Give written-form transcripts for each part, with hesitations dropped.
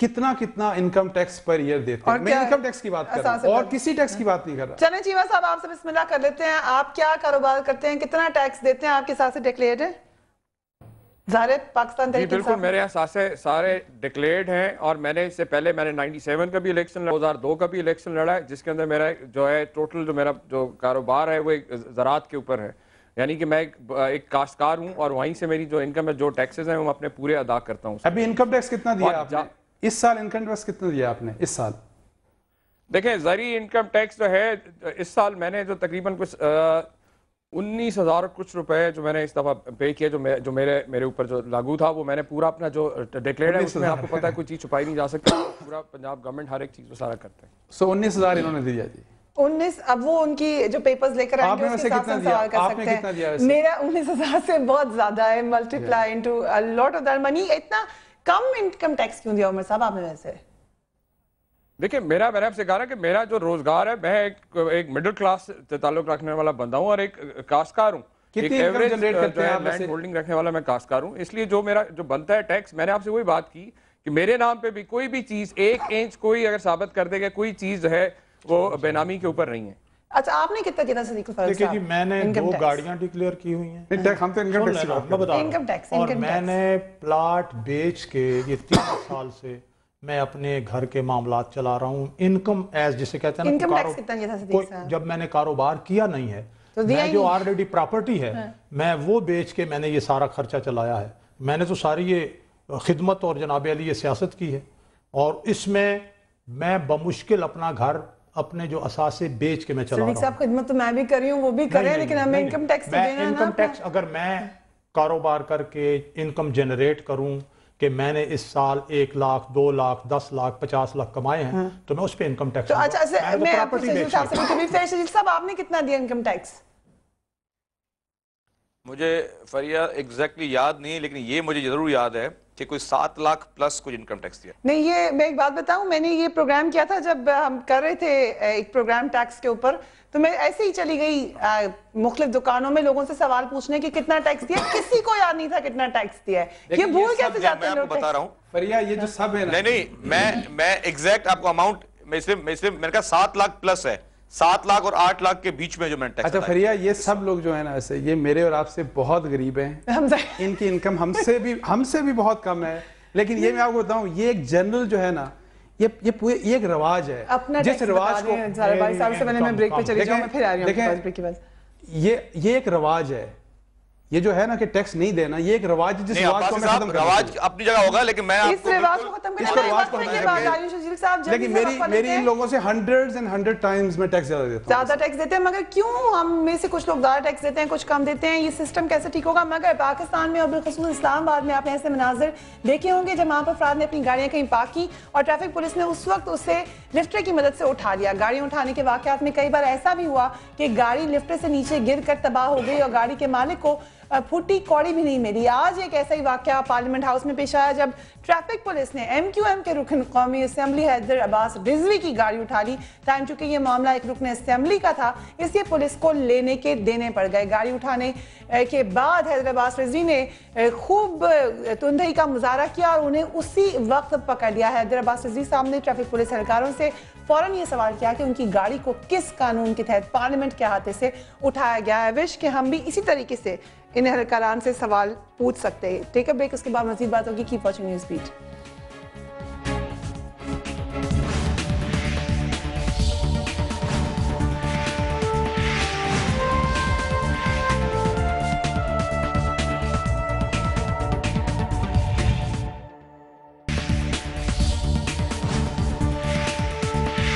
कितना कितना income tax per year देते हैं। मैं इनकम टैक्स की बात कर रहा हूं और किसी टैक्स की बात नहीं कर रहा। चलें चीमा साहब, आपसे बिस्मिल्लाह कर लेते हैं। आप क्या कारोबार करते हैं, कितना टैक्स देते हैं, आपके हिसाब से डिक्लेयर्ड है? पाकिस्तान जी बिल्कुल, मेरे यहाँ सारे डिक्लेयर्ड हैं और मैंने इससे पहले मैंने 97 का भी इलेक्शन, 2002 का भी इलेक्शन लड़ा है, जिसके अंदर मेरा जो है टोटल जो मेरा जो कारोबार है वो एक ज़राअत के ऊपर है, यानी कि मैं एक काश्तकार हूँ और वहीं से मेरी जो इनकम है, जो टैक्सेस हैं वो अपने पूरे अदा करता हूँ। अभी इनकम टैक्स कितना दिया आपने इस साल? इनकम टैक्स कितना दिया आपने इस साल? देखें, ज़री इनकम टैक्स जो है इस साल मैंने जो तकरीबन कुछ 19,000 कुछ रुपए जो मैंने इस दफा पे किया, जो मेरे ऊपर जो लागू था, वो मैंने पूरा अपना जो डिक्लेयर है उसमें आपको पता है कोई चीज छुपाई नहीं जा सकती, पूरा पंजाब गवर्नमेंट हर एक चीज को सारा करता है। सो 19,000 इन्होंने दिया जी। 19, अब वो उनकी जो पेपर्स लेकर आएंगे उसके साथ हम सवाल कर सकते हैं। मेरा 19,000 से बहुत ज्यादा है, multiply into a lot of that money. इतना कम इनकम टैक्स क्यों दिया उमर साहब आपने? वैसे देखिए, मैंने आपसे कहा कि मेरा जो रोजगार है, मैं एक मिडिल क्लास से ताल्लुक रखने वाला बंदा हूँ और एक काश्तकार हूँ, एक एवरेज लैंड होल्डिंग रखने वाला मैं काश्तकार हूँ। इसलिए जो मेरा जो बनता है टैक्स, मैंने आपसे वही बात की कि मेरे नाम पे भी कोई भी चीज 1 इंच कोई अगर साबित कर देगा कोई चीज है वो बेनामी के ऊपर नहीं है। अच्छा, आपने कितना किया था? देखिए जी, मैंने 2 गाड़ियां डिक्लेयर की हुई हैं। हम तो इनकम टैक्स और मैंने प्लाट बेच के ये 3 साल से मैं अपने घर के मामलात चला रहा हूँ। इनकम एज जिसे कहते हैं ना, जब मैंने कारोबार किया नहीं है तो मैं जो ऑलरेडी प्रॉपर्टी है मैं वो बेच के मैंने ये सारा खर्चा चलाया है। मैंने तो सारी ये खिदमत और जनाब अली ये सियासत की है और इसमें मैं बमुश्किल अपना घर अपने जो असासे बेच के मैं चला रहा हूँ। खिदमत तो मैं भी कर रही हूँ, वो भी कर रहे हैं, लेकिन हमें इनकम टैक्स देना है ना। इनकम टैक्स अगर मैं कारोबार करके इनकम जनरेट करूँ कि मैंने इस साल 1 लाख 2 लाख 10 लाख 50 लाख कमाए हैं तो मैं उस पे इनकम टैक्स। तो अच्छा, मैं आपने कितना दिया इनकम टैक्स? मुझे फरिया एग्जैक्टली याद नहीं, लेकिन ये मुझे जरूर याद है कि कोई 7 लाख प्लस कुछ इनकम टैक्स दिया। नहीं, ये मैं एक बात बताऊं, मैंने ये प्रोग्राम किया था जब हम कर रहे थे एक प्रोग्राम टैक्स के ऊपर, तो मैं ऐसे ही चली गई मुख्तलिफ दुकानों में लोगों से सवाल पूछने कि कितना टैक्स दिया। किसी को याद नहीं था कितना टैक्स दिया है। ये भूल कैसे जाते हैं लोग? बता रहा हूँ फरिया, ये जो सब है ना, नहीं मैं एग्जैक्ट आपको अमाउंट मैंने कहा 7 लाख प्लस है, 7 लाख और 8 लाख के बीच में जो मैंने टैक्स। अच्छा फरिया, ये सब लोग जो है ना, ऐसे ये मेरे और आपसे बहुत गरीब हैं, इनकी इनकम हमसे भी बहुत कम है, लेकिन ये मैं आपको बताऊं, ये एक जनरल जो है ना, ये पूरे एक रवाज है। अपना जिस रिवाज को मैं ब्रेक पे चली जाऊं, मैं फिर आ रही हूं ब्रेक के बाद। ये एक रवाज है, ये जो है ना कि टैक्स नहीं देना, ये एक रवाज है जिस रिवाज को मैं खत्म कर रवाज अपनी जगह होगा, लेकिन मैं इस रिवाज को खत्म करने के बाद आयुष शजील साहब, लेकिन मेरी इन लोगों से 100 टाइम्स में टैक्स ज्यादा टैक्स देते हैं। मगर क्यों हम में से कुछ लोग ज्यादा टैक्स देते हैं, कुछ कम देते हैं? ये सिस्टम कैसे ठीक होगा? मगर पाकिस्तान में और बिलखुसूस इस्लामाबाद में आपने ऐसे मनाजिर देखे होंगे जब वहां पर अफराद ने अपनी गाड़ियां कहीं पार्क की और ट्रैफिक पुलिस ने उस वक्त उसे लिफ्टर की मदद से उठा लिया। गाड़ियां उठाने के वाकयात में कई बार ऐसा भी हुआ कि गाड़ी लिफ्टर से नीचे गिर कर तबाह हो गई और गाड़ी के मालिक को फूटी कौड़ी भी नहीं मिली। आज एक ऐसा ही वाकया पार्लियामेंट हाउस में पेश आया जब ट्रैफिक पुलिस ने MQM के रुकन कौमी असेंबली हैदर अब्बास रिजवी की गाड़ी उठा ली। टाइम चूंकि ये मामला एक रुकन असेंबली का था, इसलिए पुलिस को लेने के देने पड़ गए। गाड़ी उठाने के बाद हैदर अब्बास रिजवी ने खूब तुंदही का मुजाहरा किया और उन्हें उसी वक्त पकड़ लिया। हैदर अब्बास रिजवी साहब ने ट्रैफिक पुलिस एहलकारों से फौरन ये सवाल किया कि उनकी गाड़ी को किस कानून के तहत पार्लियामेंट के हाथे से उठाया गया है। विश कि हम भी इसी तरीके से इन एहलकारान से सवाल पूछ सकते हैं। टेक अ ब्रेक, उसके बाद मजीद बात होगी। Keep watching News Beat.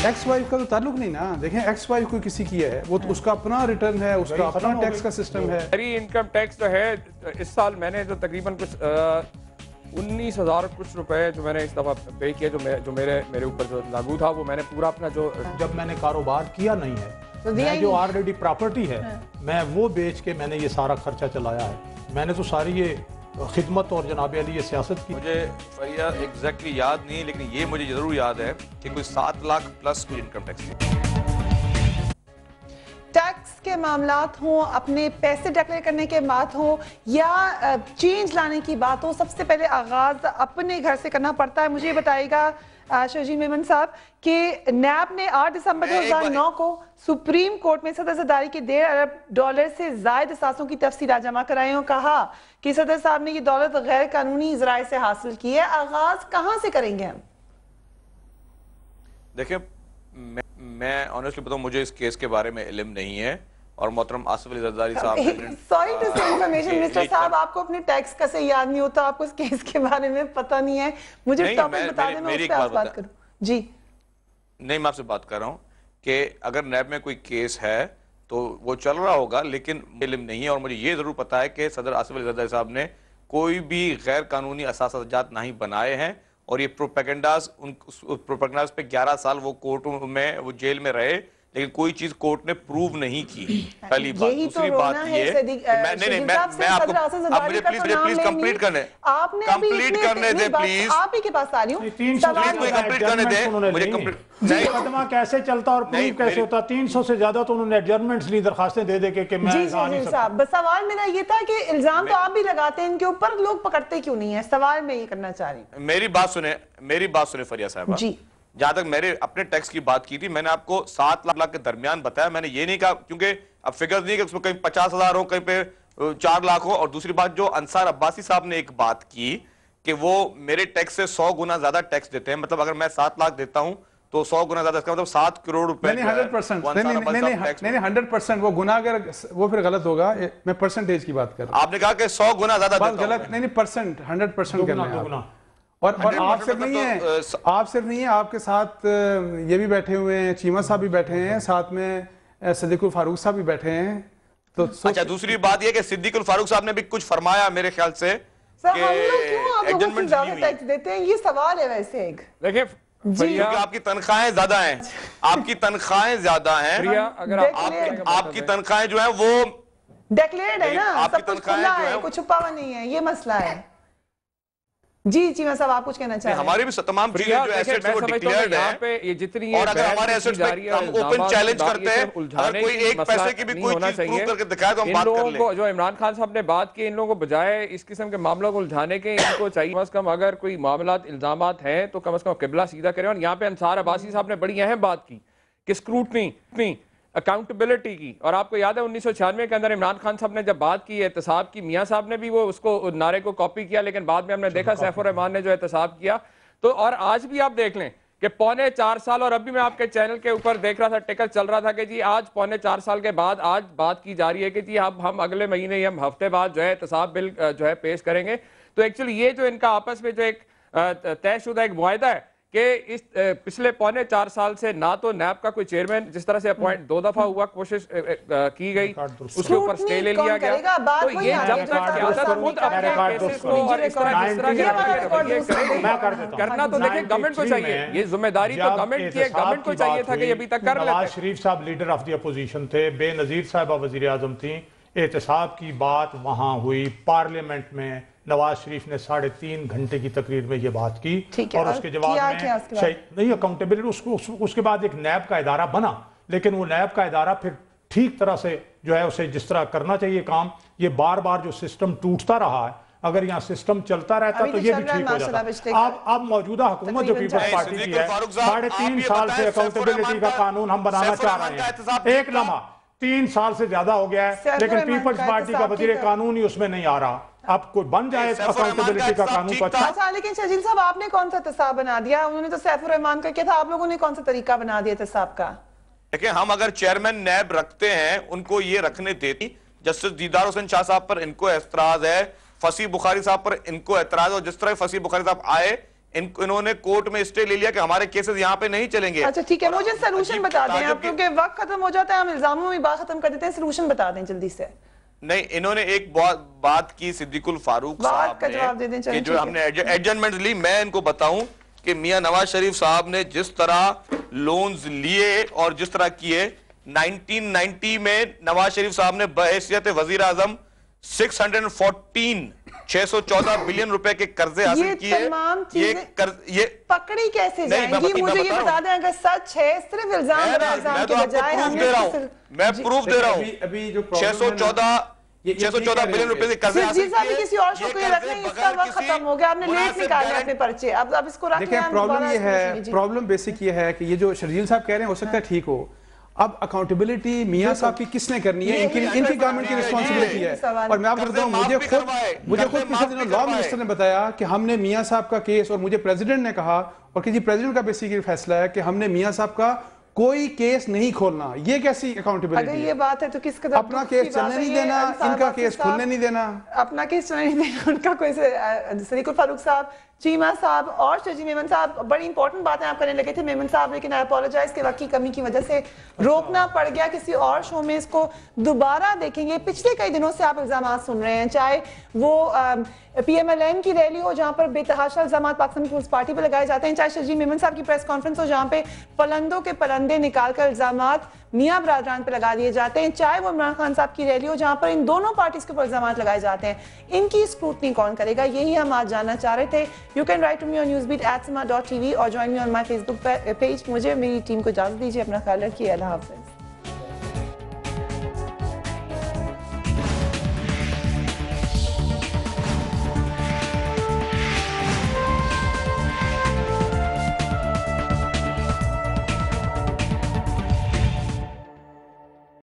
Ex wife का तो ताल्लुक नहीं ना। देखें, एक्स वाइफ कोई किसी की है, वो तो उसका अपना रिटर्न है, उसका अपना टैक्स का सिस्टम है। मेरी इनकम टैक्स जो है इस साल मैंने जो तकरीबन कुछ 19,000 कुछ रुपए जो मैंने इस दफा पे किया, जो मेरे ऊपर जो लागू था, वो मैंने पूरा अपना जो जब मैंने कारोबार किया नहीं है तो मैं जो ऑलरेडी प्रॉपर्टी है मैं वो बेच के मैंने ये सारा खर्चा चलाया है। मैंने तो सारी ये खिदमत और जनाब अली ये सियासत की। मुझे फरिया एग्जैक्टली याद नहीं, लेकिन ये मुझे जरूर याद है कि कोई 7 लाख प्लस कुछ इनकम टैक्स। टैक्स टैक्स के मामलात हों, अपने पैसे डिक्लेयर करने के बात हो या चेंज लाने की बात हो, सबसे पहले आगाज अपने घर से करना पड़ता है। मुझे बताइएगा शर्जील मेमन साहब कि नैब ने 8 दिसंबर 2009 को सुप्रीम कोर्ट में सदर ज़रदारी के $1.5 अरब से जायद असासों की तफसीलात जमा कराई और कहा कि सदर साहब ने ये दौलत गैर कानूनी ज़राए से हासिल की है। आगाज कहां से करेंगे हम? देखिए, मैं ऑनेस्टली बताऊं, मुझे इस केस के बारे में इल्म नहीं है और मोहतरम आसिफ अली जरदारी साहब सॉरी टू से इंफॉर्मेशन मिनिस्टर साहब, आपको अपने टैक्स का से याद नहीं होता, आपको इस केस के बारे में पता नहीं है, मुझे टॉपिक बता दें, मैं उस पे बात करूं। जी नहीं, मैं आपसे बात कर रहा हूं कि अगर नैब में कोई केस है तो वो चल रहा होगा, लेकिन इल्म नहीं है। और मुझे ये जरूर पता है कि सदर आसिफ अली जरदारी साहब ने कोई भी गैर कानूनी असासाजात नहीं बनाए हैं और ये प्रोपेगेंडास, उन प्रोपेगेंडास पे 11 साल वो कोर्ट में, वो जेल में रहे, लेकिन कोई चीज कोर्ट ने प्रूव नहीं की। पहली बात। दूसरी बात ये, मैं आपको, अब मुझे प्लीज कंप्लीट करने दे, प्लीज आप ही के पास आ रही हूँ, कंप्लीट करने दे मुझे। मुकदमा कैसे चलता और प्रूव कैसे होता? 300 से ज्यादा तो उन्होंने एडजर्नमेंट्स ली, दरखास्तें दे दे के मैं साहब, सवाल मेरा ये था कि इल्जाम तो आप भी लगाते हैं इनके ऊपर, लोग पकड़ते क्यों नहीं है? सवाल मैं ये करना चाह रही हूँ। मेरी बात सुने फरिया साहब जी। जहां तक मेरे अपने टैक्स की बात की थी, मैंने आपको 7 लाख के दरमियान बताया। मैंने ये नहीं कहा, क्योंकि अब फिगर्स नहीं कि उसमें कहीं 50,000 हो, कहीं पे 4 लाख हो। और दूसरी बात, जो अंसार अब्बासी साहब ने एक बात की कि वो मेरे टैक्स से 100 गुना ज्यादा टैक्स देते हैं, मतलब अगर मैं 7 लाख देता हूं तो 100 गुना ज्यादा, इसका मतलब 7 करोड़ रुपए। नहीं 100% वो गुना, अगर वो फिर गलत होगा। मैं परसेंटेज की बात कर रहा हूं। आपने कहा कि 100 गुना ज्यादा गलत नहीं, परसेंट 100% करना है। और आप सिर्फ नहीं है, आप सिर्फ नहीं है, आपके साथ ये भी बैठे हुए हैं, चीमा साहब भी बैठे हैं, साथ में सिद्दीकुल फारूक साहब भी बैठे हैं। तो अच्छा, दूसरी बात ये कि सिद्दीकुल फारूक साहब ने भी कुछ फरमाया मेरे ख्याल से कि एडजमेंट ज्यादा टैक्स देते हैं। ये सवाल है वैसे एक, देखिए क्योंकि आपकी तनख्वाहें ज्यादा हैं, आपकी तनख्वाहें ज्यादा हैं, अगर आपकी तनख्वाहें जो है वो डिक्लेयर्ड है ना, सब कुछ खुला है, कुछ छुपा हुआ नहीं है, ये मसला है। जी चीमा साहब, आप कुछ कहना चाह रहे हैं? हमारी भी तमाम चीजें जो एसेट्स वो डिक्लेयर्ड है पे ये जितनी, और अगर हमारे एसेट्स पे हम ओपन चैलेंज करते हैं, अगर कोई एक पैसे की भी कोई चीज प्रूव करके दिखाए तो हम बात कर लें। जो इमरान खान साहब ने बात की, इन लोगों को बजाय इस किस्म के मामलों को उलझाने के, इनको चाहिए कम से कम अगर कोई मामलात इल्जामात हैं तो कम से कम किबला सीधा करें। और यहाँ पे अंसार अब्बासी साहब ने बड़ी अहम बात की कि स्क्रूटनी, अकाउंटेबिलिटी की। और आपको याद है 1996 के अंदर इमरान खान साहब ने जब बात की एहतसाब की, मियां साहब ने भी वो उसको नारे को कॉपी किया, लेकिन बाद में हमने देखा सैफुर रहमान ने जो एहतसाब किया। तो और आज भी आप देख लें कि 4.25 साल, और अभी मैं आपके चैनल के ऊपर देख रहा था, टिकट चल रहा था कि जी आज 4.25 साल के बाद आज बात की जा रही है कि जी अब हम अगले महीने, हम हफ्ते बाद जो है एहतसाब बिल जो है पेश करेंगे। तो एक्चुअली ये जो इनका आपस में जो एक तयशुदा एक मुआहदा है कि इस पिछले 4.25 साल से ना तो नैब का कोई चेयरमैन जिस तरह से अपॉइंट 2 दफा हुआ, कोशिश की गई, उसके ऊपर स्टे ले लिया गया। तो ये जब तक खुद अपने केसेस को और इस तरह करना, तो देखिए गवर्नमेंट को चाहिए, ये जिम्मेदारी तो गवर्नमेंट की है, गवर्नमेंट को चाहिए था कि अभी तक कर लेते। नवाज शरीफ साहब लीडर ऑफ द अपोजिशन थे, बेनजीर साहिबा वजीर आजम थी, एहतसाब की बात वहां हुई पार्लियामेंट में, नवाज शरीफ ने 3.5 घंटे की तकरीर में ये बात की, और उसके जवाब में नहीं अकाउंटेबिलिटी, उसके बाद एक नैब का इदारा बना, लेकिन वो नैब का इदारा फिर ठीक तरह से जो है उसे जिस तरह करना चाहिए काम, ये बार बार जो सिस्टम टूटता रहा है, अगर यहाँ सिस्टम चलता रहता तो ये भी ठीक हो जाता। अब मौजूदा हुकूमत जो पीपल्स पार्टी की है, 3.5 साल से अकाउंटेबिलिटी का कानून हम बनाना चाह रहे हैं, एक लम्हा 3 साल से ज्यादा हो गया है, लेकिन पीपल्स पार्टी का वजीर कानून ही उसमें नहीं आ रहा। अब कोई बन जाए अकाउंटेबिलिटी का कानून को। अच्छा, लेकिन शर्जील साहब, आपने कौन सा एहतसाब बना दिया? उन्होंने तो सैफुर रहमान का किया था, आप लोगों ने कौन सा तरीका बना दिया एहतसाब का? देखिए, हम अगर चेयरमैन नैब रखते हैं, उनको ये रखने देती, जस्टिस दीदार हुसैन शाह साहब पर इनको एतराज है, फसी बुखारी साहब पर इनको एतराज, और जिस तरह फसी बुखारी साहब आए, इन्होंने कोर्ट में स्टे ले लिया कि हमारे केसेस यहाँ पे नहीं चलेंगे। अच्छा ठीक है, मुझे सलूशन बता दें आप, क्योंकि वक्त खत्म हो जाता है, हम इल्जामों में बात खत्म कर देते हैं, सलूशन बता दें जल्दी से। नहीं, इन्होंने एक बात की सिद्दीकुल फारूक साहब ने, जवाब दे दें, कि जो हमने एडजमेंट ली, मैं इनको बताऊं कि मियां नवाज शरीफ साहब ने जिस तरह लोन्स लिए और जिस तरह किए, 1990 में नवाज शरीफ साहब ने बहैसियत वजीर आजम 614 614 बिलियन रुपए के कर्जे हासिल किए। ये पकड़ी कैसे जाएंगी? मुझे ये बता दें, अगर सच है, सिर्फ इल्जाम के बजाय मैं प्रूफ दे रहा हूं। अभी जो 614 बिलियन रुपए के कर्जे हासिल किए, किसी और को रख नहीं, इसका वक्त खत्म हो गया, आपने लेट निकाले अपने पर्चे, अब इसको रख देखिए प्रॉब्लम ये है, प्रॉब्लम बेसिक ये है कि ये जो शर्जील साहब कह रहे हैं हो सकता है ठीक हो, अब अकाउंटेबिलिटी मियां साहब की किसने करनी है? इनकी गवर्नमेंट की रिस्पांसिबिलिटी है। और मैं आपको बताऊं, मुझे खुद पिछले दिनों लॉ मिनिस्टर ने बताया कि हमने मियां साहब का केस, और मुझे प्रेसिडेंट ने कहा, और किसी प्रेसिडेंट का बेसिकली फैसला है कि हमने मियां साहब का कोई केस नहीं खोलना। ये कैसी अकाउंटेबिलिटी? अगर ये बात है तो किस कदर अपना केस चलने नहीं देना, इनका केस खुलने नहीं देना, अपना केस चलने नहीं देना, उनका कोई सदीकुल फारूक साहब, चीमा साहब और शर्जील मेमन साहब बड़ी इंपॉर्टेंट बातें आप करने लगे थे मेमन साहब, लेकिन आई अपोलोजाइज के वक्त की कमी की वजह से रोकना पड़ गया। किसी और शो में इसको दोबारा देखेंगे। पिछले कई दिनों से आप इल्जाम सुन रहे हैं, चाहे वो PMLN की रैली हो जहां पर बेतहाशा इल्जाम पाकिस्तान पीपल्स पार्टी पर लगाए जाते हैं, चाहे शर्जील मेमन साहब की प्रेस कॉन्फ्रेंस हो जहां पे पलंदों के पलंदे निकालकर इल्जाम मियां बरादरान पर लगा दिए जाते हैं, चाहे वो इमरान खान साहब की रैली हो जहां पर इन दोनों पार्टीज के ऊपर इल्जाम लगाए जाते हैं। इनकी स्क्रूटनी कौन करेगा? यही हम आज जानना चाह रहे थे। You can write to me on newsbeat@sama.tv और join me on my Facebook page। मुझे मेरी टीम को इजाजत दीजिए, अपना ख्याल रखिए, अल्लाह हाफ़िज़।